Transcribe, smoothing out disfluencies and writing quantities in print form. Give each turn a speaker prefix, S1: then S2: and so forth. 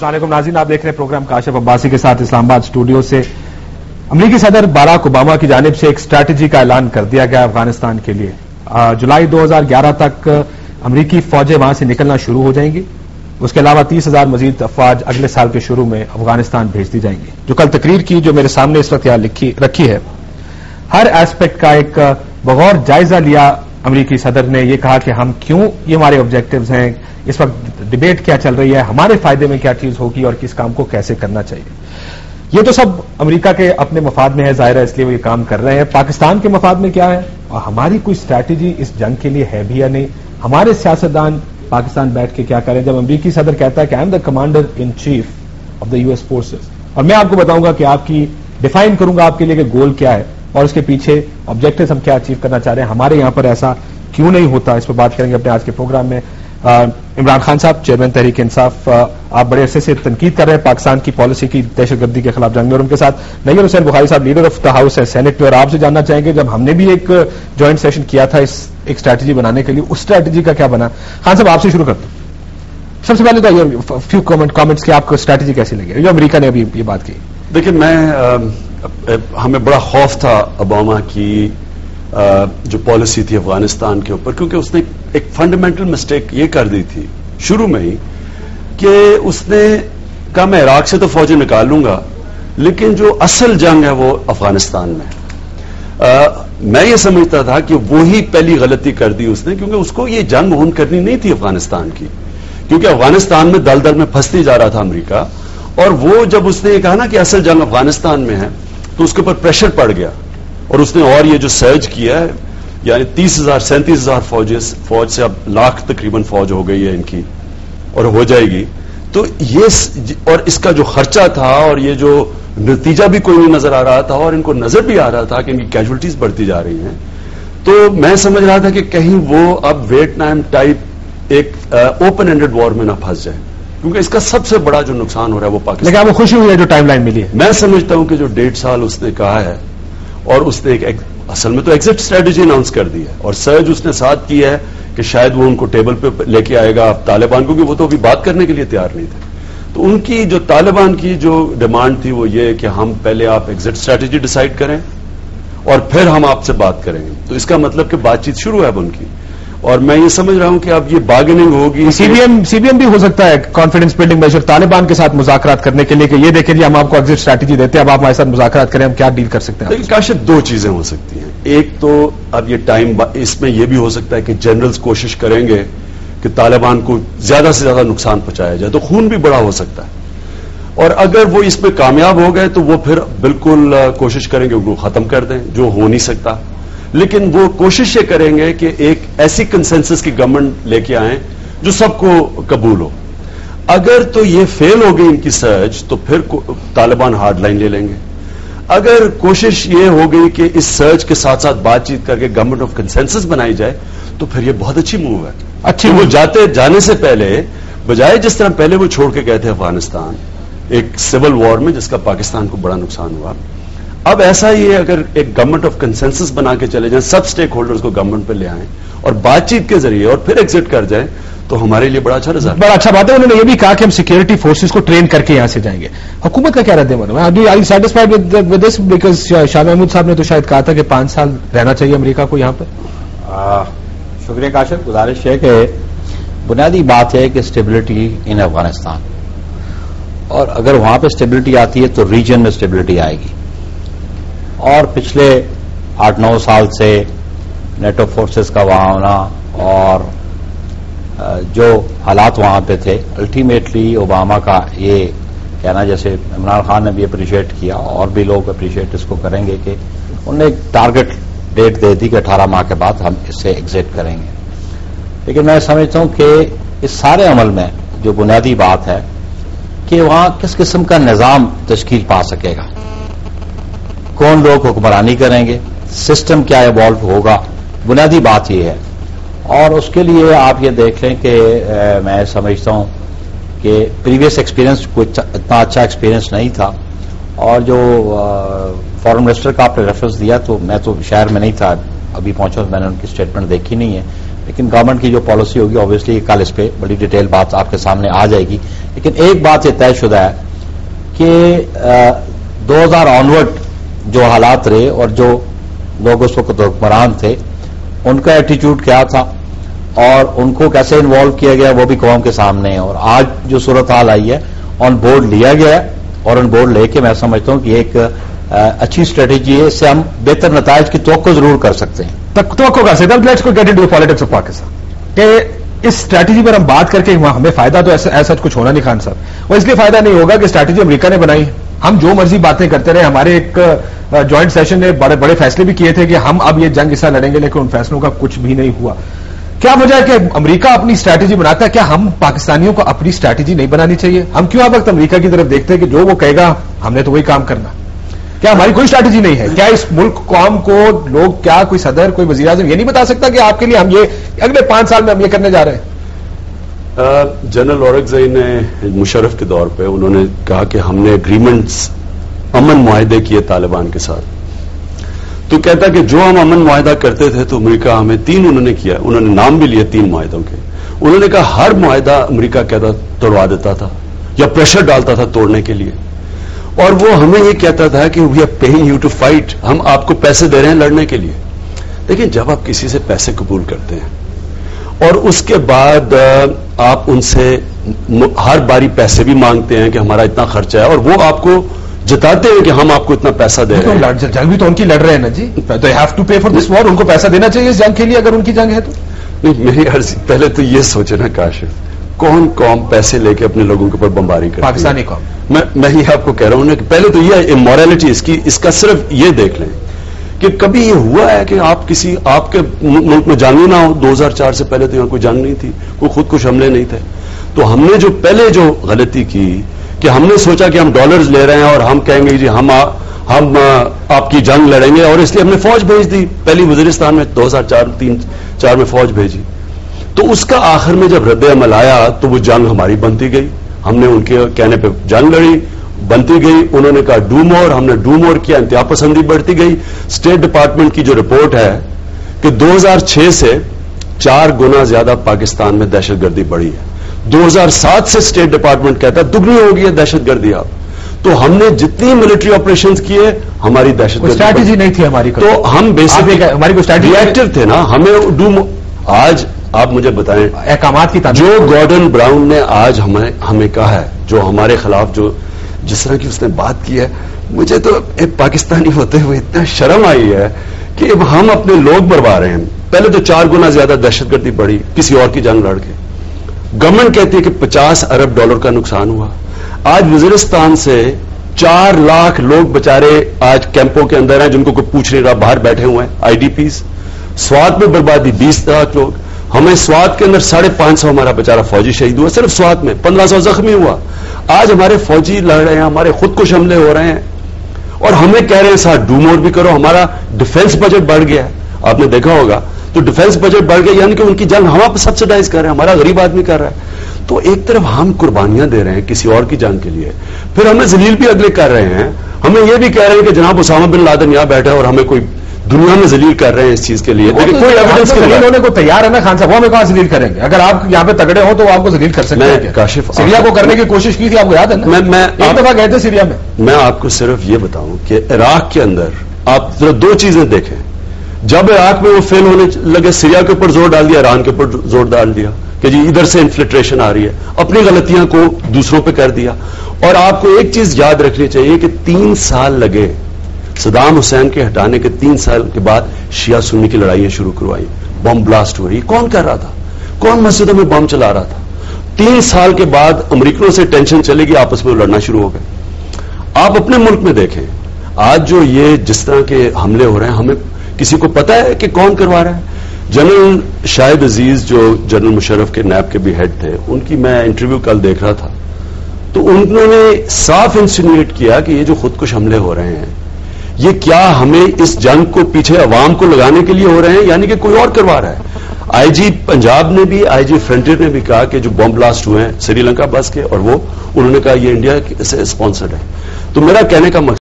S1: السلام علیکم ناظرین، آپ دیکھ رہے ہیں پروگرام کاشف عباسی کے ساتھ اسلام آباد اسٹوڈیو سے. امریکی صدر باراک اوباما کی جانب سے ایک اسٹریٹجی کا اعلان کر دیا گیا افغانستان کے لیے. جولائی 2011 تک امریکی فوجیں وہاں سے نکلنا شروع ہو جائیں گی. اس کے علاوہ 30,000 مزید افواج اگلے سال کے شروع میں افغانستان بھیج دی جائیں گی. جو کل تقریر کی جو میرے سامنے اس وقت یہاں رکھی ہے، ہر ایسپیکٹ کا ایک بغور جائزہ لیا. امریکی صدر نے یہ کہا کہ ہم کیوں، یہ ہمارے آبجیکٹوز ہیں، اس وقت ڈبیٹ کیا چل رہی ہے، ہمارے فائدے میں کیا چیز ہوگی اور کس کام کو کیسے کرنا چاہیے. یہ تو سب امریکہ کے اپنے مفاد میں ہے، ظاہر ہے، اس لیے وہ یہ کام کر رہے ہیں. پاکستان کے مفاد میں کیا ہے اور ہماری کوئی اسٹریٹجی اس جنگ کے لیے ہے بھی یا نہیں؟ ہمارے سیاستدان پاکستان بیٹھ کے کیا کریں جب امریکی صدر کہتا ہے کہ I am the commander in chief of the U S forces, اور میں آپ کو بتاؤں گا کہ آپ کی ڈیفائن کروں گا آپ کے لیے کہ گول کیا ہے اور اس کے پیچھے آبجیکٹوز ہم کیا اچیو کرنا چاہ رہے ہیں. ہمارے یہاں پر ایسا کیوں نہیں ہوتا، اس پہ بات کریں گے اپنے آج کے پروگرام میں. عمران خان صاحب، چیئرمین تحریک انصاف، آپ بڑے عرصے سے تنقید کر رہے ہیں پاکستان کی پالیسی کی دہشت گردی کے خلاف جنگ میں، اور ان کے ساتھ نیل حسین بخاری صاحب، لیڈر آف دا ہاؤس ہے سینٹ میں. اور آپ سے جاننا چاہیں گے جب ہم نے بھی ایک جوائنٹ سیشن کیا تھا اس ایک اسٹریٹجی بنانے کے لیے، اس اسٹریٹجی کا کیا بنا؟ خان صاحب آپ سے شروع کرتے ہیں. سب سے پہلے تو فیو کامنٹس کہ آپ کو اسٹریٹجی کیسی لگی جو امریکہ نے ابھی یہ بات کی؟
S2: دیکھیں، ہمیں بڑا خوف تھا اوباما کی جو پالیسی تھی افغانستان کے اوپر، کیونکہ اس نے ایک فنڈامنٹل مسٹیک یہ کر دی تھی شروع میں ہی کہ اس نے کہا میں عراق سے تو فوجیں نکال لوں گا، لیکن جو اصل جنگ ہے وہ افغانستان میں. میں یہ سمجھتا تھا کہ وہی پہلی غلطی کر دی اس نے، کیونکہ اس کو یہ جنگ اون کرنی نہیں تھی افغانستان کی، کیونکہ افغانستان میں دل دل میں پھنستی جا رہا تھا امریکہ. اور وہ جب اس نے یہ کہا نا کہ اصل جنگ افغانستان میں ہے تو اس کے اوپر پریشر پڑ گیا، اور اس نے اور یہ جو سرج کیا ہے، یعنی 30,000 37,000 فوج سے اب لاکھ تقریباً فوج ہو گئی ہے ان کی اور ہو جائے گی. تو یہ اور اس کا جو خرچہ تھا اور یہ جو نتیجہ بھی کوئی نہیں نظر آ رہا تھا، اور ان کو نظر بھی آ رہا تھا کہ ان کی کیجولٹیز بڑھتی جا رہی ہیں. تو میں سمجھ رہا تھا کہ کہیں وہ اب ویٹنام ٹائپ ایک اوپن اینڈڈ وار میں نہ پھنس جائے، کیونکہ اس کا سب سے بڑا جو نقصان ہو رہا ہے وہ پاکستان.
S1: لیکن آپ کو خوشی ہوئی ہے جو ٹائم لائن ملی ہے؟
S2: میں سمجھتا ہوں کہ جو 1.5 سال اس نے کہا ہے، اور اس نے اصل میں تو ایگزٹ اسٹریٹجی اناؤنس کر دی ہے، اور سرج اس نے ساتھ کی ہے کہ شاید وہ ان کو ٹیبل پہ لے کے آئے گا طالبان کو، کیونکہ وہ تو ابھی بات کرنے کے لیے تیار نہیں تھے. تو ان کی جو طالبان کی جو ڈیمانڈ تھی وہ یہ کہ ہم پہلے آپ ایگزٹ اسٹریٹجی ڈیسائیڈ کریں اور پھر ہم آپ سے بات کریں گے. تو اس کا مطلب کہ بات چیت شروع ہے اب ان کی، اور میں یہ سمجھ رہا ہوں کہ اب یہ بارگیننگ ہوگی.
S1: سی بی ایم بھی ہو سکتا ہے کانفیڈنس بلڈنگ میجر طالبان کے ساتھ مذاکرات کرنے کے لیے کہ یہ دیکھیں جی ہم آپ کو ایگزٹ اسٹریٹجی دیتے ہیں، اب آپ ہمارے ساتھ مذاکرات کریں، ہم کیا ڈیل کر سکتے ہیں.
S2: کاشف 2 چیزیں ہو سکتی ہیں. ایک تو اب یہ ٹائم، اس میں یہ بھی ہو سکتا ہے کہ جنرلز کوشش کریں گے کہ طالبان کو زیادہ سے زیادہ نقصان پہنچایا جائے، تو خون بھی بڑا ہو سکتا ہے. اور اگر وہ اس میں کامیاب ہو گئے تو وہ پھر بالکل کوشش کریں گے ان کو ختم کر دیں، جو ہو نہیں سکتا. لیکن وہ کوشش یہ کریں گے کہ ایک ایسی کنسنسس کی گورنمنٹ لے کے آئیں جو سب کو قبول ہو. اگر تو یہ فیل ہو گئی ان کی سرچ تو پھر طالبان ہارڈ لائن لے لیں گے. اگر کوشش یہ ہو گئی کہ اس سرچ کے ساتھ ساتھ بات چیت کر کے گورنمنٹ آف کنسنسس بنائی جائے تو پھر یہ بہت اچھی موو ہے. اچھی وہ جانے سے پہلے بجائے جس طرح پہلے وہ چھوڑ کے گئے تھے افغانستان ایک سول وار میں جس کا پاکستان کو بڑا نقصان ہوا، اب ایسا ہی ہے اگر ایک گورنمنٹ آف کنسنسس بنا کے چلے جائیں، سب سٹیک ہولڈرز کو گورنمنٹ پہ لے آئیں اور بات چیت کے ذریعے اور پھر ایگزٹ کر جائیں تو ہمارے لیے بڑا اچھا رزلٹ.
S1: بڑا اچھا بات ہے. انہوں نے یہ بھی کہا کہ ہم سیکورٹی فورسز کو ٹرین کر کے یہاں سے جائیں گے. حکومت کا کیا رد عمل ہے؟ آئی satisfied with this? Because Shah Mahmood صاحب نے تو شاید کہا تھا کہ 5 سال رہنا چاہیے امریکہ کو یہاں پہ.
S3: شکریہ کاشف. گزارش ہے کہ بنیادی بات ہے کہ اسٹیبلٹی ان افغانستان، اور اگر وہاں پہ اسٹیبلٹی آتی ہے تو ریجن میں اسٹیبلٹی آئے گی. اور پچھلے 8-9 سال سے نیٹو فورسز کا وہاں ہونا اور جو حالات وہاں پہ تھے، الٹیمیٹلی اوباما کا یہ کہنا، جیسے عمران خان نے بھی اپریشیٹ کیا اور بھی لوگ اپریشیٹ اس کو کریں گے، کہ انہوں نے ایک ٹارگٹ ڈیٹ دے دی کہ 18 ماہ کے بعد ہم اس سے ایگزٹ کریں گے. لیکن میں سمجھتا ہوں کہ اس سارے عمل میں جو بنیادی بات ہے کہ وہاں کس قسم کا نظام تشکیل پا سکے گا، کون لوگ حکمرانی کریں گے، سسٹم کیا ایوالو ہوگا، بنیادی بات یہ ہے. اور اس کے لیے آپ یہ دیکھ لیں کہ میں سمجھتا ہوں کہ پریویس ایکسپیرینس کوئی اتنا اچھا ایکسپیرینس نہیں تھا. اور جو فارن منسٹر کا آپ نے ریفرنس دیا، تو میں تو شہر میں نہیں تھا، ابھی پہنچا، میں نے ان کی اسٹیٹمنٹ دیکھی نہیں ہے. لیکن گورنمنٹ کی جو پالیسی ہوگی آبویسلی کل اس پہ بڑی ڈیٹیل بات آپ کے سامنے آ جائے گی. لیکن ایک بات یہ طے شدہ ہے کہ 2000 آنورڈ جو حالات رہے اور جو لوگ اس وقت حکمران تھے ان کا ایٹیچیوڈ کیا تھا اور ان کو کیسے انوالو کیا گیا وہ بھی قوم کے سامنے ہے. اور آج جو صورتحال آئی ہے آن بورڈ لیا گیا ہے اور آن بورڈ لے کے میں سمجھتا ہوں کہ ایک اچھی اسٹریٹجی ہے. اس سے ہم بہتر نتائج کی توقع ضرور کر سکتے ہیں.
S1: توقع کر سکتے ہیں. Let's go get into politics of Pakistan کہ اس اسٹریٹجی پر ہم بات کر کے ہمیں فائدہ تو ایسا کچھ ہونا نہیں خان صاحب. اور اس لیے فائدہ نہیں ہوگا کہ اسٹریٹجی امریکہ نے بنائی. ہم جو مرضی باتیں کرتے رہے. ہمارے ایک جوائنٹ سیشن نے بڑے بڑے فیصلے بھی کیے تھے کہ ہم اب یہ جنگ اس طرح لڑیں گے, لیکن ان فیصلوں کا کچھ بھی نہیں ہوا. کیا وجہ ہے کہ امریکہ اپنی اسٹریٹجی بناتا ہے؟ کیا ہم پاکستانیوں کو اپنی اسٹریٹجی نہیں بنانی چاہیے؟ ہم کیوں اب وقت امریکہ کی طرف دیکھتے ہیں کہ جو وہ کہے گا ہم نے تو وہی کام کرنا؟ کیا ہماری کوئی اسٹریٹجی نہیں ہے؟ کیا اس ملک قوم کو لوگ, کیا کوئی صدر, کوئی وزیر اعظم یہ نہیں بتا سکتا کہ آپ کے لیے ہم یہ اگلے 5 سال میں ہم یہ کرنے جا رہے ہیں؟
S2: جنرل اورکزئی نے مشرف کے دور پہ انہوں نے کہا کہ ہم نے اگریمنٹس, امن معاہدے کیے طالبان کے ساتھ. تو کہتا کہ جو ہم امن معاہدہ کرتے تھے تو امریکہ ہمیں 3 انہوں نے کیا. انہوں نے نام بھی لیے 3 معاہدوں کے. انہوں نے کہا ہر معاہدہ امریکہ کہتا توڑوا دیتا تھا یا پریشر ڈالتا تھا توڑنے کے لیے, اور وہ ہمیں یہ کہتا تھا کہ we are paying you to fight, ہم آپ کو پیسے دے رہے ہیں لڑنے کے لیے. دیکھیں, جب آپ کسی سے پیسے قبول کرتے ہیں اور اس کے بعد آپ ان سے ہر باری پیسے بھی مانگتے ہیں کہ ہمارا اتنا خرچہ ہے, اور وہ آپ کو جتاتے ہیں کہ ہم آپ کو اتنا پیسہ دے رہے ہیں.
S1: جنگ بھی تو ان کی لڑ رہے ہیں نا جی, تو have to pay for this وار. ان کو پیسہ دینا چاہیے اس جنگ کے لیے اگر ان کی جنگ ہے تو.
S2: نہیں, میری عرض پہلے تو یہ سوچے نا کاشف, کون قوم پیسے لے کے اپنے لوگوں کے اوپر بمباری کرتی ہے؟
S1: پاکستانی قوم.
S2: میں یہ آپ کو کہہ رہا ہوں نا کہ پہلے تو یہ امورالٹی اس کا صرف یہ دیکھ لیں کہ کبھی یہ ہوا ہے کہ آپ کے ملک میں جنگ نہ ہو. 2004 سے پہلے تو یہاں کوئی جنگ نہیں تھی, کوئی خودکش حملے نہیں تھے. تو ہم نے جو پہلے جو غلطی کی کہ ہم نے سوچا کہ ہم ڈالرز لے رہے ہیں اور ہم کہیں گے جی ہم آپ کی جنگ لڑیں گے, اور اس لیے ہم نے فوج بھیج دی. پہلی وزیرستان میں 2003-4 میں فوج بھیجی. تو اس کا آخر میں جب رد عمل آیا تو وہ جنگ ہماری بنتی گئی. ہم نے ان کے کہنے پہ جنگ لڑی, بنتی گئی. انہوں نے کہا ڈو مور, ہم نے ڈو مور کیا, انتہا پسندی بڑھتی گئی. اسٹیٹ ڈپارٹمنٹ کی جو رپورٹ ہے کہ 2006 سے 4 گنا زیادہ پاکستان میں دہشت گردی بڑھی ہے. 2007 سے اسٹیٹ ڈپارٹمنٹ کہتا ہے دگنی ہو گئی ہے دہشت گردی. آپ تو ہم نے جتنی ملٹری آپریشنز کیے ہماری دہشت گردی
S1: اسٹریٹجی نہیں تھی ہماری,
S2: تو ہم بیسکلی
S1: ہماری کوئی اسٹریٹجی
S2: ریئیکٹر تھے نا. ہمیں آج آپ مجھے بتائیں
S1: احکامات کی
S2: جو گارڈن براؤن نے آج ہمیں کہا ہے, جو ہمارے خلاف جو جس طرح کی اس نے بات کی ہے, مجھے تو ایک پاکستانی ہوتے ہوئے اتنا شرم آئی ہے کہ ہم اپنے لوگ بروا رہے ہیں. پہلے تو 4 گنا زیادہ دہشت گردی بڑھی کسی اور کی جنگ لڑ کے. گورنمنٹ کہتی ہے کہ $50 ارب کا نقصان ہوا. آج وزیرستان سے 4 لاکھ لوگ بچارے آج کیمپوں کے اندر ہیں جن کو کوئی پوچھ نہیں رہا, باہر بیٹھے ہوئے ہیں, آئی ڈی پیز. سوات میں بربادی 20 لاکھ لوگ. ہمیں سوات کے اندر 550 ہمارا بیچارہ فوجی شہید ہوا صرف سوات میں, 1500 زخمی ہوا. آج ہمارے فوجی لڑ رہے ہیں, ہمارے خودکش حملے ہو رہے ہیں, اور ہمیں کہہ رہے ہیں ساتھ ڈو مور بھی کرو. ہمارا ڈیفنس بجٹ بڑھ گیا ہے, آپ نے دیکھا ہوگا. تو ڈیفنس بجٹ بڑھ گیا یعنی کہ ان کی جنگ ہم آپ سبسڈائز کر رہے ہیں, ہمارا غریب آدمی کر رہا ہے. تو ایک طرف ہم قربانیاں دے رہے ہیں کسی اور کی جنگ کے لیے, پھر ہمیں ذلیل بھی اگلے کر رہے ہیں. ہمیں یہ بھی کہہ رہے ہیں کہ جناب اسامہ بن لادن یہاں بیٹھا ہے اور ہمیں کوئی دنیا میں ذلیل کر رہے ہیں اس چیز کے لیے. لیکن کوئی ایویڈنس
S1: ذلیل ہونے کو تیار ہے نا خان صاحب, وہ ہمیں کہاں ذلیل کریں گے؟ اگر آپ یہاں پہ تگڑے ہوں تو وہ آپ کو ذلیل کر سکتے ہیں.
S2: کاشف
S1: سیریا کو کرنے کی کوشش کی تھی, آپ کو یاد ہے نا,
S2: میں
S1: ایک دفعہ گئے تھے سیریا میں.
S2: میں آپ کو صرف یہ بتاؤں کہ عراق کے اندر آپ صرف 2 چیزیں دیکھیں. جب عراق میں وہ فیل ہونے لگے, سیریا کے اوپر زور ڈال دیا, ایران کے اوپر زور ڈال دیا کہ جی ادھر سے انفلٹریشن آ رہی ہے, اپنی غلطیاں کو دوسروں پہ کر دیا. اور آپ کو ایک چیز یاد رکھنی چاہیے کہ 3 سال لگے صدام حسین کے ہٹانے کے. 3 سال کے بعد شیعہ سنی کی لڑائیاں شروع کروائی, بم بلاسٹ ہوئی. کون کر رہا تھا؟ کون مسجدوں میں بم چلا رہا تھا؟ 3 سال کے بعد امریکنوں سے ٹینشن چلے گی, آپس میں لڑنا شروع ہو گئے. آپ اپنے ملک میں دیکھیں آج جو یہ جس طرح کے حملے ہو رہے ہیں, ہمیں کسی کو پتا ہے کہ کون کروا رہا ہے؟ جنرل شاہد عزیز جو جنرل مشرف کے نیب کے بھی ہیڈ تھے, ان کی میں انٹرویو کل دیکھ رہا تھا, تو انہوں نے صاف انسینیٹ کیا کہ یہ جو خودکش حملے ہو رہے ہیں یہ کیا ہمیں اس جنگ کو پیچھے عوام کو لگانے کے لیے ہو رہے ہیں, یعنی کہ کوئی اور کروا رہا ہے. آئی جی پنجاب نے بھی, آئی جی فرنٹیئر نے بھی کہا کہ جو بم بلاسٹ ہوئے ہیں سری لنکا بس کے, اور وہ انہوں نے کہا یہ انڈیا سے اسپانسرڈ ہے. تو میرا کہنے کا مقصد